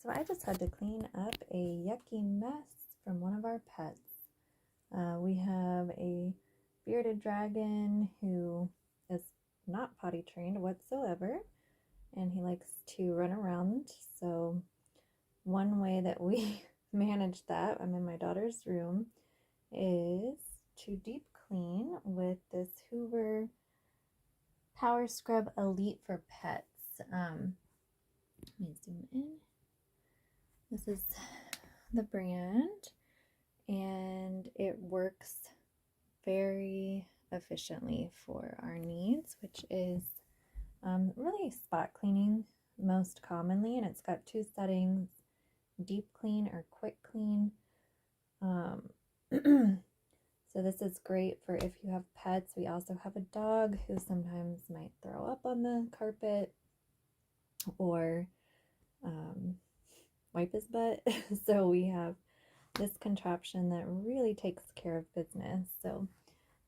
So I just had to clean up a yucky mess from one of our pets. We have a bearded dragon who is not potty trained whatsoever, and he likes to run around. So one way that we manage that, I'm in my daughter's room, is to deep clean with this Hoover Power Scrub Elite for Pets. Let me zoom in. This is the brand, and it works very efficiently for our needs, which is really spot cleaning most commonly, and it's got two settings: deep clean or quick clean. So this is great for if you have pets. We also have a dog who sometimes might throw up on the carpet or wipe his butt. So we have this contraption that really takes care of business. So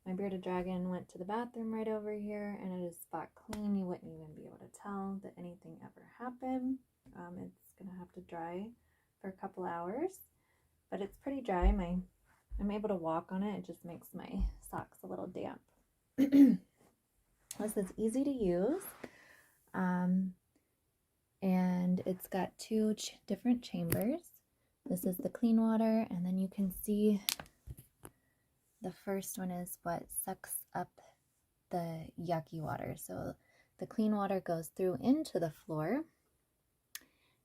my bearded dragon went to the bathroom right over here, and it is spot clean. You wouldn't even be able to tell that anything ever happened. It's gonna have to dry for a couple hours, but it's pretty dry. I'm able to walk on it. It just makes my socks a little damp. This is easy to use, and it's got two different chambers. This is the clean water, and then you can see the first one is what sucks up the yucky water. So the clean water goes through into the floor,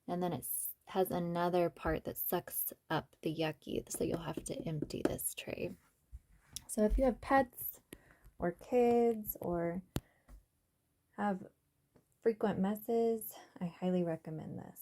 and then it has another part that sucks up the yucky, so you'll have to empty this tray. So if you have pets or kids or have frequent messes, I highly recommend this.